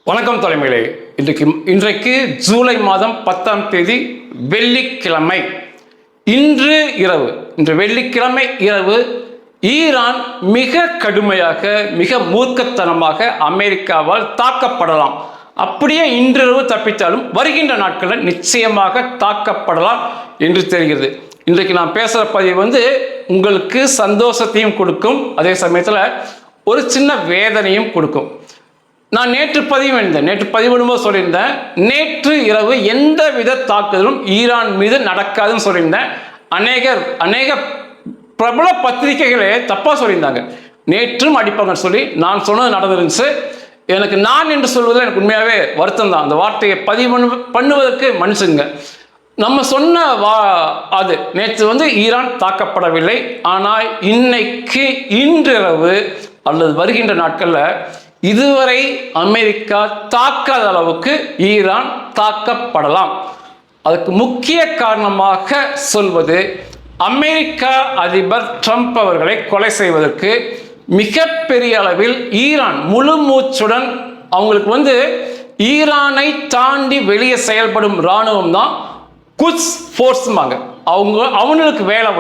வணக்கம் தலைமையிலே. இன்றைக்கு ஜூலை மாதம் 10ஆம் தேதி வெள்ளிக்கிழமை. இன்று வெள்ளிக்கிழமை இரவு ஈரான் மிக கடுமையாக, மிக மூர்க்கத்தனமாக அமெரிக்காவால் தாக்கப்படலாம். அப்படியே இன்றிரவு தப்பித்தாலும் வருகின்ற நாட்களில் நிச்சயமாக தாக்கப்படலாம் என்று தெரிகிறது. இன்றைக்கு நான் பேசுகிற பதிவு உங்களுக்கு சந்தோஷத்தையும் கொடுக்கும், அதே சமயத்தில் ஒரு சின்ன வேதனையும் கொடுக்கும். நான் நேற்று பதிவிடும்போது சொல்லியிருந்தேன், நேற்று இரவு எந்தவித தாக்குதலும் ஈரான் மீது நடக்காதுன்னு சொல்லியிருந்தேன். அநேக பிரபல பத்திரிகைகளே தப்பாக சொல்லியிருந்தாங்க. நேற்றும் அடிப்பாங்கன்னு சொல்லி நான் சொன்னது நடந்துருந்துச்சு. நான் என்று சொல்வதில் எனக்கு உண்மையாகவே வருத்தம் தான். அந்த வார்த்தையை பதிவு பண்ணுவதற்கு மனுஷங்க. நம்ம சொன்ன அது நேற்று ஈரான் தாக்கப்படவில்லை. ஆனால் இன்றிரவு அல்லது வருகின்ற நாட்களில் இதுவரை அமெரிக்கா தாக்காத அளவுக்கு ஈரான் தாக்கப்படலாம். அதுக்கு முக்கிய காரணமாக சொல்வது, அமெரிக்கா அதிபர் ட்ரம்ப் அவர்களை கொலை செய்வதற்கு மிகப்பெரிய அளவில் ஈரான் முழு மூச்சுடன் அவங்களுக்கு ஈரானை தாண்டி வெளியே செயல்படும் இராணுவம் தான் குட்ஸ் ஃபோர்ஸ்மாங்க. அவங்களுக்கு வேலை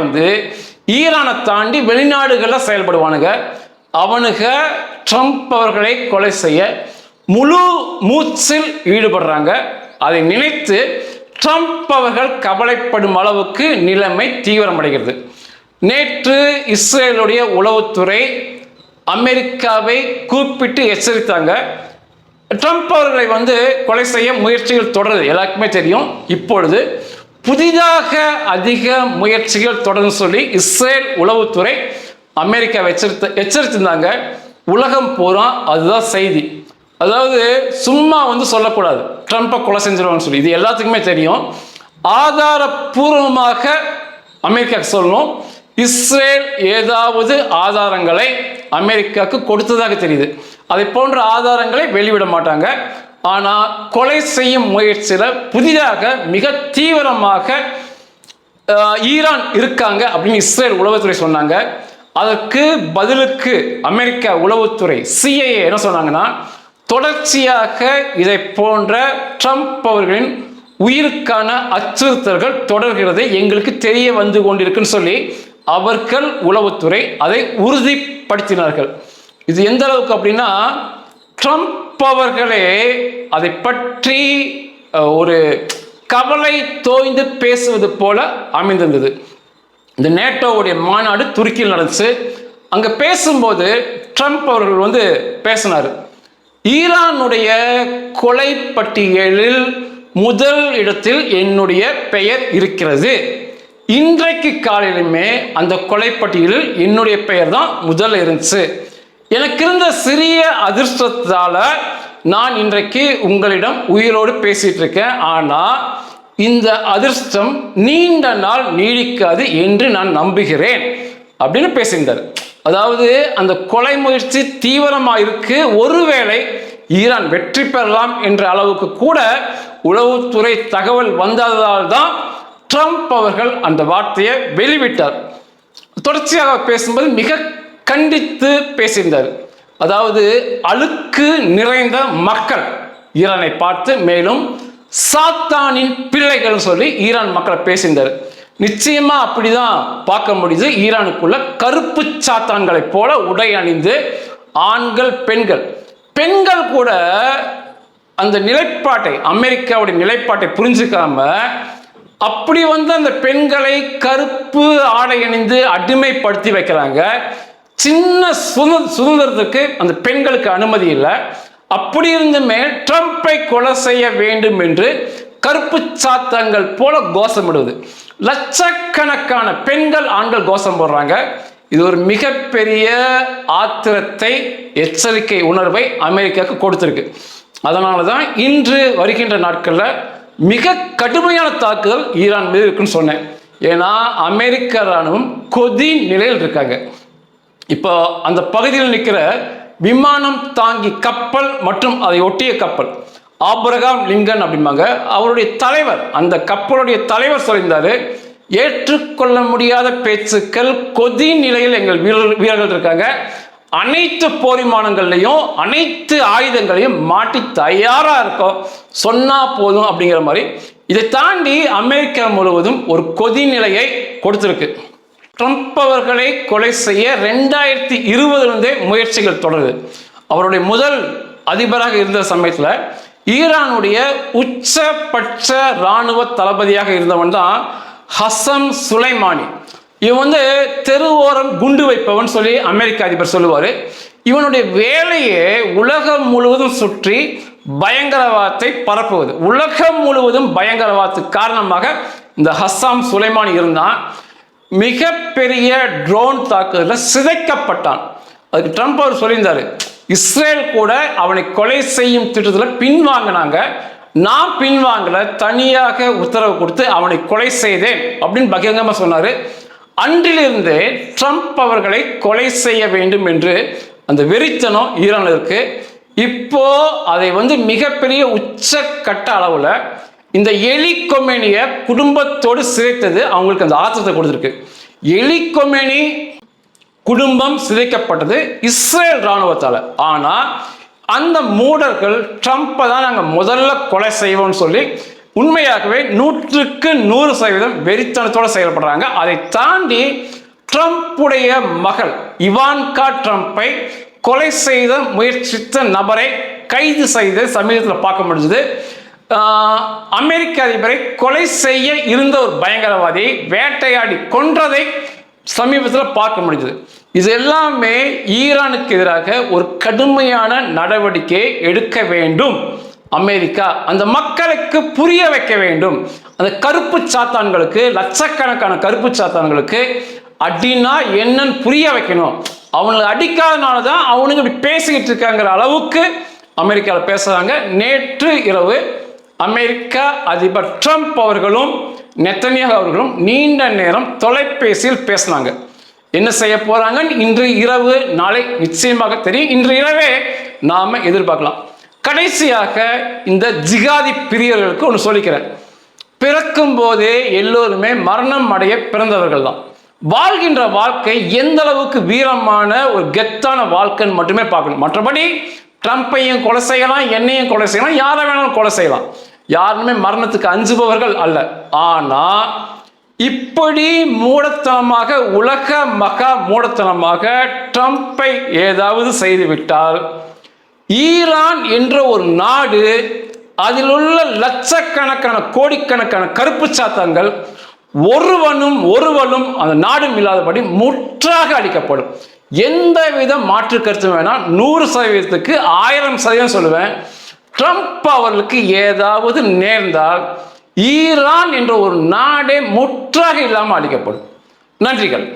ஈரானை தாண்டி வெளிநாடுகளில் செயல்படுவானுங்க. அவனுங்க ட்ரம்ப் அவர்களை கொலை செய்ய முழு மூச்சில் ஈடுபடுறாங்க. அதை நினைத்து ட்ரம்ப் அவர்கள் கவலைப்படும் அளவுக்கு நிலைமை தீவிரமடைகிறது. நேற்று இஸ்ரேலுடைய உளவுத்துறை அமெரிக்காவை கூப்பிட்டு எச்சரித்தாங்க. ட்ரம்ப் அவர்களை கொலை செய்ய முயற்சிகள் தொடருது, எல்லாருக்குமே தெரியும். இப்பொழுது புதிதாக அதிக முயற்சிகள் தொடர்ந்து சொல்லி இஸ்ரேல் உளவுத்துறை அமெரிக்காவை எச்சரித்திருந்தாங்க. உலகம் பூரா அதுதான் செய்தி. அதாவது சும்மா சொல்லக்கூடாது ட்ரம்ப்பை கொலை செஞ்சிருவான்னு சொல்லி. இது எல்லாத்துக்குமே தெரியும். ஆதாரபூர்வமாக அமெரிக்காவுக்கு சொல்லணும். இஸ்ரேல் ஏதாவது ஆதாரங்களை அமெரிக்காவுக்கு கொடுத்ததாக தெரியுது. அதை போன்ற ஆதாரங்களை வெளிவிட மாட்டாங்க. ஆனால் கொலை செய்யும் முயற்சியில் புதிதாக மிக தீவிரமாக ஈரான் இருக்காங்க அப்படின்னு இஸ்ரேல் உளவுத்துறை சொன்னாங்க. அதற்கு பதிலுக்கு அமெரிக்கா உளவுத்துறை CIA என்ன சொன்னாங்கன்னா, தொடர்ச்சியாக இதை போன்ற ட்ரம்ப் அவர்களின் உயிருக்கான அச்சுறுத்தல்கள் தொடர்கிறது, எங்களுக்கு தெரிய வந்து கொண்டிருக்குன்னு சொல்லி அவர்கள் உளவுத்துறை அதை உறுதிப்படுத்தினார்கள். இது எந்த அளவுக்கு அப்படின்னா, ட்ரம்ப் அவர்களே அதை பற்றி ஒரு கவலை தோய்ந்து பேசுவது போல அமைந்திருந்தது. இந்த நேட்டோவுடைய மாநாடு துருக்கியில் நடந்துச்சு. அங்கே பேசும்போது ட்ரம்ப் அவர்கள் பேசினார், ஈரானுடைய கொலை பட்டியலில் முதல் இடத்தில் என்னுடைய பெயர் இருக்கிறது. இன்றைக்கு காலையிலுமே அந்த கொலை பட்டியலில் என்னுடைய பெயர் தான் முதல்ல இருந்துச்சு. எனக்கு இருந்த சிறிய அதிர்ஷ்டத்தால் நான் இன்றைக்கு உங்களிடம் உயிரோடு பேசிட்டு இருக்கேன். ஆனால் இந்த அதிர்ஷ்டம் நீண்ட நாள் நீடிக்காது என்று நான் நம்புகிறேன் அப்படின்னு பேசியிருந்தார். அதாவது அந்த கொலை முயற்சி தீவிரமாக இருக்கு, ஒருவேளை ஈரான் வெற்றி பெறலாம் என்ற அளவுக்கு கூட உளவுத்துறை தகவல் வந்ததால் தான் ட்ரம்ப் அவர்கள் அந்த வார்த்தையை வெளிவிட்டார். தொடர்ச்சியாக பேசும்போது மிக கண்டித்து பேசியிருந்தார். அதாவது அழுக்கு நிறைந்த மக்கள் ஈரானை பார்த்து, மேலும் சாத்தானின் பிள்ளைகள் சொல்லி ஈரான் மக்களை பேசியிருந்தார். நிச்சயமா அப்படிதான் பார்க்க முடியுது. ஈரானுக்குள்ள கருப்பு சாத்தான்களை போல உடை அணிந்து ஆண்கள் பெண்கள் கூட அந்த நிலைப்பாட்டை, அமெரிக்காவுடைய நிலைப்பாட்டை புரிஞ்சுக்காம அப்படி அந்த பெண்களை கருப்பு ஆடை அணிந்து அடிமைப்படுத்தி வைக்கிறாங்க. சின்ன சுதந்திரத்துக்கு அந்த பெண்களுக்கு அனுமதி இல்லை. அப்படி இருந்துமே ட்ரம்ப்பை கொலை செய்ய வேண்டும் என்று கருப்பு சாத்தங்கள் போல கோஷமிடுவது. லட்சக்கணக்கான பெண்கள் ஆண்கள் கோஷம் போடுறாங்க. இது ஒரு மிகப்பெரிய ஆத்திரத்தை, எச்சரிக்கை உணர்வை அமெரிக்காவுக்கு கொடுத்திருக்கு. அதனால தான் இன்று வருகின்ற நாட்களில் மிக கடுமையான தாக்குதல் ஈரான் மீது இருக்குன்னு சொன்னேன். ஏன்னா அமெரிக்க இராணுவம் கொதி நிலையில் இருக்காங்க. இப்போ அந்த பகுதியில் நிற்கிற விமானம் தாங்கி கப்பல் மற்றும் அதை ஒட்டிய கப்பல் ஆபிரகாம் லிங்கன் அப்படிம்பாங்க, அவருடைய தலைவர், அந்த கப்பலுடைய தலைவர் சொல்லியிருந்தாரு, ஏற்றுக்கொள்ள முடியாத பேச்சுக்கள், கொதி நிலையில் எங்கள் வீரர்கள் இருக்காங்க. அனைத்து போர் விமானங்கள்லையும் அனைத்து ஆயுதங்களையும் மாட்டி தயாரா இருக்கோம், சொன்னா போதும் அப்படிங்கிற மாதிரி. இதை தாண்டி அமெரிக்கா முழுவதும் ஒரு கொதிநிலையை கொடுத்திருக்கு. ட்ரம்ப் அவர்களை கொலை செய்ய 2020 முயற்சிகள் தொடருது. அவருடைய முதல் அதிபராக இருந்த சமயத்தில் ஈரானுடைய உச்சபட்ச இராணுவ தளபதியாக இருந்தவன் தான் ஹசன் சுலைமானி. இவன் தெருவோரம் குண்டு வைப்பவன் சொல்லி அமெரிக்க அதிபர் சொல்லுவார். இவனுடைய வேலையே உலகம் முழுவதும் சுற்றி பயங்கரவாதத்தை பரப்புவது. உலகம் முழுவதும் பயங்கரவாதத்துக்கு காரணமாக இந்த ஹசாம் சுலைமானி இருந்தான். மிகப்பெரிய ட்ரோன் தாக்குதலில் சிதைக்கப்பட்டான். அதுக்கு ட்ரம்ப் அவர் சொல்லியிருந்தாரு, இஸ்ரேல் கூட அவனை கொலை செய்யும் திட்டத்தில் பின்வாங்கினாங்க, நான் பின்வாங்கல, தனியாக உத்தரவு கொடுத்து அவனை கொலை செய்தேன் அப்படின்னு பகிரங்கமாக சொன்னார். அன்றிலிருந்தே ட்ரம்ப் அவர்களை கொலை செய்ய வேண்டும் என்று அந்த வெறித்தனம் ஈரானில் இருக்கு. இப்போ அதை மிகப்பெரிய உச்சக்கட்ட அளவில் இந்த எலி கொமேனியை குடும்பத்தோடு சிதைத்தது அவங்களுக்கு அந்த ஆத்திரத்தை கொடுத்துருக்கு. எலி கொமேனி குடும்பம் சிதைக்கப்பட்டது இஸ்ரேல் இராணுவத்தால். ஆனால் அந்த மூடர்கள் ட்ரம்ப்பை தான் நாங்கள் முதல்ல கொலை செய்வோம்னு சொல்லி உண்மையாகவே 100% வெறித்தனத்தோடு செயல்படுறாங்க. அதை தாண்டி ட்ரம்ப்புடைய மகள் இவான்கா ட்ரம்ப்பை கொலை செய்த முயற்சித்த நபரை கைது செய்து சமீபத்தில் பார்க்க முடிஞ்சது. அமெரிக்க அதிபரை கொலை செய்ய இருந்த ஒரு பயங்கரவாதியை வேட்டையாடி கொன்றதை சமீபத்தில் பார்க்க முடிஞ்சது. இது எல்லாமே ஈரானுக்கு எதிராக ஒரு கடுமையான நடவடிக்கை எடுக்க வேண்டும் அமெரிக்கா. அந்த மக்களுக்கு புரிய வைக்க வேண்டும். அந்த கருப்பு சாத்தான்களுக்கு, லட்சக்கணக்கான கருப்பு சாத்தான்களுக்கு அடினா என்னன்னு புரிய வைக்கணும். அவனுக்கு அடிக்காதனால தான் அவனுக்கு இப்படி பேசிக்கிட்டு இருக்காங்கிற அளவுக்கு அமெரிக்காவில் பேசுறாங்க. நேற்று இரவு அமெரிக்க அதிபர் ட்ரம்ப் அவர்களும் நெத்தன்யாகு அவர்களும் நீண்ட நேரம் தொலைபேசியில் பேசினாங்க. என்ன செய்ய போறாங்க இன்று இரவு நாளை நிச்சயமாக தெரியும். இன்று இரவே நாம எதிர்பார்க்கலாம். கடைசியாக இந்த ஜிகாதி பிரியர்களுக்கு ஒன்று சொல்லிக்கிறேன். பிறக்கும் போதே எல்லோருமே மரணம் அடைய பிறந்தவர்கள் தான். வாழ்கின்ற வாழ்க்கை எந்த அளவுக்கு வீரமான ஒரு கெத்தான வாழ்க்கைன்னு மட்டுமே பார்க்கணும். மற்றபடி ட்ரம்ப்பையும் கொலை செய்யலாம், என்னையும் கொலை செய்யலாம், யாரை வேணாலும் கொலை செய்யலாம். யாருமே மரணத்துக்கு அஞ்சுபவர்கள் அல்ல. ஆனா இப்படி மூடத்தனமாக, உலக மகா மூடத்தனமாக ட்ரம்ப்பை ஏதாவது செய்துவிட்டால் ஈரான் என்ற ஒரு நாடு, அதில் உள்ள லட்சக்கணக்கான கோடிக்கணக்கான கருப்பு சாத்தான்கள் ஒருவனும் அந்த நாடும் இல்லாதபடி முற்றாக அளிக்கப்படும். எந்தவித மாற்று கருத்து வேணாம். 100%க்கு 1000% சொல்லுவேன். ட்ரம்ப் அவர்களுக்கு ஏதாவது நேர்ந்தால் ஈரான் என்ற ஒரு நாடே முற்றாக இல்லாமல் அளிக்கப்படும். நன்றிகள்.